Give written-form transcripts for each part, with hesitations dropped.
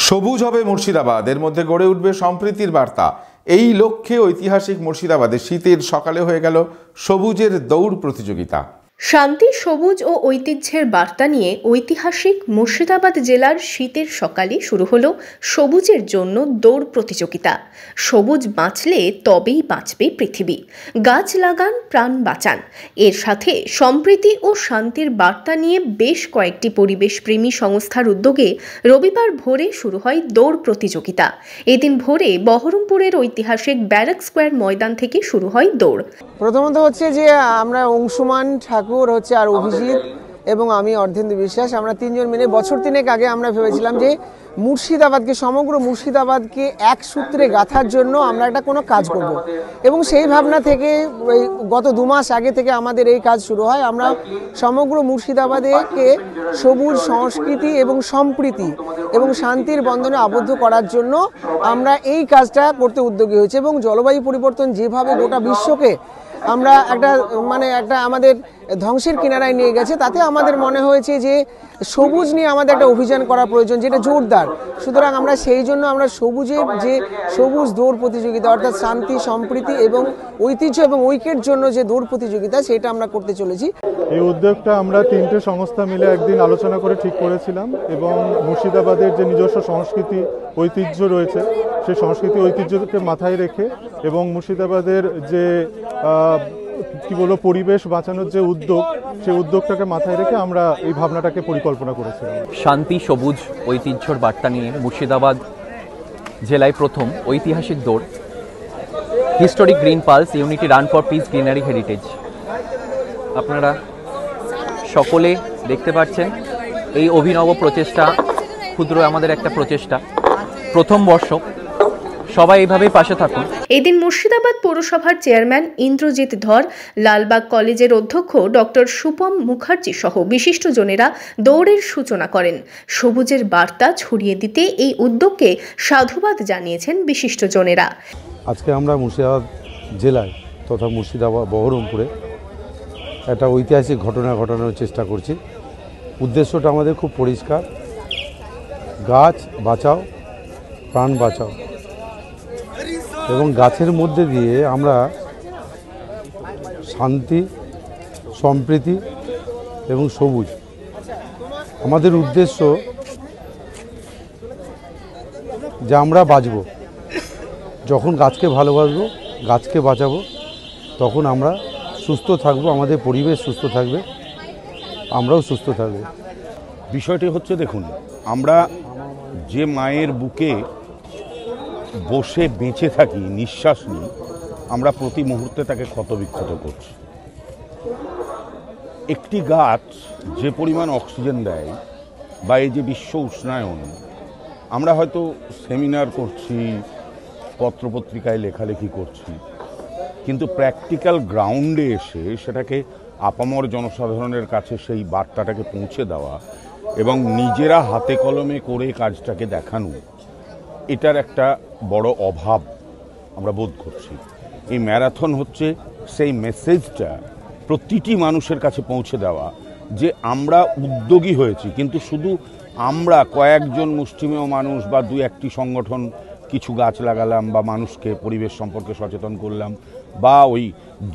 সবুজ হবে মুর্শিদাবাদ, এর মধ্যে গড়ে উঠবে সম্প্রীতির বার্তা। এই লক্ষ্যে ঐতিহাসিক মুর্শিদাবাদে শীতের সকালে হয়ে গেল সবুজের দৌড় প্রতিযোগিতা। শান্তি, সবুজ ও ঐতিহ্যের বার্তা নিয়ে ঐতিহাসিক মুর্শিদাবাদ জেলার শীতের সকালে শুরু হলো সবুজের জন্য দৌড় প্রতিযোগিতা। সবুজ বাঁচলে তবেই বাঁচবে পৃথিবী। গাছ লাগান, প্রাণ বাঁচান। এর সাথে সম্প্রীতি ও শান্তির বার্তা নিয়ে বেশ কয়েকটি পরিবেশপ্রেমী সংস্থার উদ্যোগে রবিবার ভোরে শুরু হয় দৌড় প্রতিযোগিতা। এদিন ভোরে বহরমপুরের ঐতিহাসিক ব্যারাক স্কোয়ার ময়দান থেকে শুরু হয় দৌড়। প্রথমত হচ্ছে যে আমরা অংশুমান ঠাকুর হচ্ছে আর অভিজিৎ এবং আমি অর্ধেন্দু বিশ্বাস, আমরা তিনজন মিলে বছর তিনেক আগে আমরা ভেবেছিলাম যে মুর্শিদাবাদকে, সমগ্র মুর্শিদাবাদকে এক সূত্রে গাঁথার জন্য আমরা একটা কোনো কাজ করব এবং সেই ভাবনা থেকে গত 2 মাস আগে থেকে আমাদের এই কাজ শুরু হয়। আমরা সমগ্র মুর্শিদাবাদকে সবুজ সংস্কৃতি এবং সম্প্রীতি এবং শান্তির বন্ধনে আবদ্ধ করার জন্য আমরা এই কাজটা করতে উদ্যোগী হয়েছে। এবং জলবায়ু পরিবর্তন যেভাবে গোটা বিশ্বকে আমরা একটা আমাদের ধ্বংসের কিনারায় নিয়ে গেছে, তাতে আমাদের মনে হয়েছে যে সবুজ নিয়ে আমাদের একটা অভিযান করা প্রয়োজন, যেটা জোরদার। সুতরাং আমরা সেই জন্য আমরা সবুজের যে সবুজ দৌড় প্রতিযোগিতা, অর্থাৎ শান্তি, সম্প্রীতি এবং ঐতিহ্য এবং ঐক্যের জন্য যে দৌড় প্রতিযোগিতা, সেটা আমরা করতে চলেছি। এই উদ্যোগটা আমরা 3টে সংস্থা মিলে একদিন আলোচনা করে ঠিক করেছিলাম এবং মুর্শিদাবাদের যে নিজস্ব সংস্কৃতি ঐতিহ্য রয়েছে, সেই সংস্কৃতি ঐতিহ্যকে মাথায় রেখে এবং মুর্শিদাবাদের যে পরিবেশ বাঁচানোর যে উদ্যোগ, সেই উদ্যোগটাকে মাথায় রেখে আমরা এই ভাবনাটাকে পরিকল্পনা করেছিলাম। শান্তি, সবুজ, ঐতিহ্যর বার্তা নিয়ে মুর্শিদাবাদ জেলায় প্রথম ঐতিহাসিক দৌড় historic green pulse unity run for piece greenery heritage. আপনারা সকলে দেখতে পাচ্ছেন এই অভিনব প্রচেষ্টা, ক্ষুদ্র আমাদের একটা প্রচেষ্টা, প্রথম বর্ষ। সবাই এইভাবেই পাশে থাকুন। এদিন মুর্শিদাবাদ পৌরসভার চেয়ারম্যান ইন্দ্রজিৎ ধর, লালবাগ কলেজের অধ্যক্ষ ডক্টর সুপম মুখার্জি সহ বিশিষ্টজনেরা দৌড়ের সূচনা করেন। সবুজের বার্তা ছড়িয়ে দিতে এই উদ্যোগকে সাধুবাদ জানিয়েছেন বিশিষ্টজনেরা। আজকে আমরা মুর্শিদাবাদ জেলায় তথা মুর্শিদাবাদ বহরমপুরে একটা ঐতিহাসিক ঘটনা ঘটানোর চেষ্টা করছি। উদ্দেশ্যটা আমাদের খুব পরিষ্কার, গাছ বাঁচাও, প্রাণ বাঁচাও। এবং গাছের মধ্যে দিয়ে আমরা শান্তি, সম্প্রীতি এবং সবুজ, আমাদের উদ্দেশ্য যে আমরা বাঁচব। যখন গাছকে ভালোবাসবো, গাছকে বাঁচাবো, তখন আমরা সুস্থ থাকবো, আমাদের পরিবেশ সুস্থ থাকবে, আমরাও সুস্থ থাকবো। বিষয়টি হচ্ছে, দেখুন, আমরা যে মায়ের বুকে বসে বেঁচে থাকি, নিঃশ্বাস নিই, আমরা প্রতি মুহূর্তে তাকে ক্ষতবিক্ষত করছি। একটি গাছ যে পরিমাণ অক্সিজেন দেয়, বা এই যে বিশ্ব উষ্ণায়ন, আমরা হয়তো সেমিনার করছি, পত্রপত্রিকায় লেখালেখি করছি, কিন্তু প্র্যাকটিক্যাল গ্রাউন্ডে এসে সেটাকে আপামর জনসাধারণের কাছে সেই বার্তাটাকে পৌঁছে দেওয়া এবং নিজেরা হাতে কলমে করে কাজটাকে দেখানো, এটার একটা বড় অভাব আমরা বোধ করছি। এই ম্যারাথন হচ্ছে সেই মেসেজটা প্রতিটি মানুষের কাছে পৌঁছে দেওয়া যে আমরা উদ্যোগী হয়েছি, কিন্তু শুধু আমরা কয়েকজন মুষ্টিমেয় মানুষ বা 2-1টি সংগঠন কিছু গাছ লাগালাম বা মানুষকে পরিবেশ সম্পর্কে সচেতন করলাম বা ওই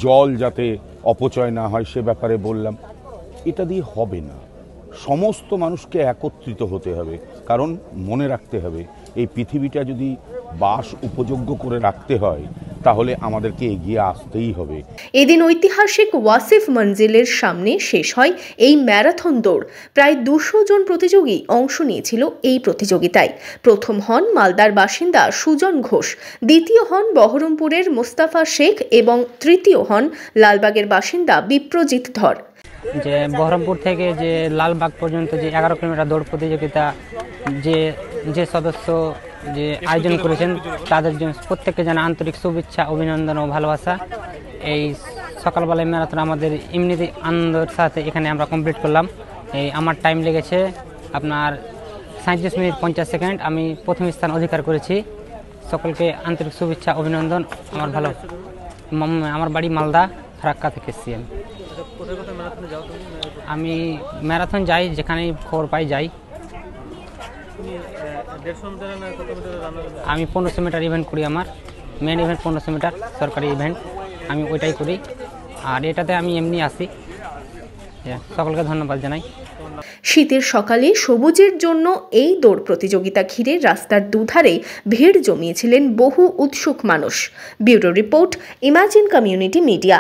জল যাতে অপচয় না হয় সে ব্যাপারে বললাম, এটা দিয়ে হবে না। সমস্ত মানুষকে একত্রিত হতে হবে, কারণ মনে রাখতে হবে এই পৃথিবীটা যদি বাস উপযোগ্য করে রাখতে হয় তাহলে আমাদেরকে এগিয়ে আসতেই হবে। এদিন ঐতিহাসিক ওয়াসিফ মঞ্জিলের সামনে শেষ হয় এই ম্যারাথন দৌড়। প্রায় 200 জন প্রতিযোগী অংশ নিয়েছিল এই প্রতিযোগিতায়। প্রথম হন মালদার বাসিন্দা সুজন ঘোষ, দ্বিতীয় হন বহরমপুরের মোস্তাফা শেখ এবং তৃতীয় হন লালবাগের বাসিন্দা বিপ্রজিৎ ধর। যে বহরমপুর থেকে যে লালবাগ পর্যন্ত যে 11 কিলোমিটার দৌড় প্রতিযোগিতা যে সদস্য যে আয়োজন করেছেন, তাদের জন্য প্রত্যেককে জানা আন্তরিক শুভেচ্ছা, অভিনন্দন ও ভালোবাসা। এই সকালবেলায় ম্যারাথন আমাদের এমনি আনন্দের সাথে এখানে আমরা কমপ্লিট করলাম। এই আমার টাইম লেগেছে আপনার 37 মিনিট 50 সেকেন্ড। আমি প্রথম স্থান অধিকার করেছি। সকলকে আন্তরিক শুভেচ্ছা, অভিনন্দন। আমার বাড়ি মালদা, ফারাক্কা থেকে এসেছি আমি ম্যারাথন যাই, যেখানেই খবর পাই যাই। আমি 1500 মিটার ইভেন্ট করি, আমার মেন ইভেন্ট 1500 মিটার সরকারি ইভেন্ট, আমি ওইটাই করি। আর এটাতে আমি এমনি আসি। সকলকে ধন্যবাদ জানাই। শীতের সকালে সবুজের জন্য এই দৌড় প্রতিযোগিতা ঘিরে রাস্তার দুধারে ভিড় জমিয়েছিলেন বহু উৎসুক মানুষ। Bureau report, imagine community media.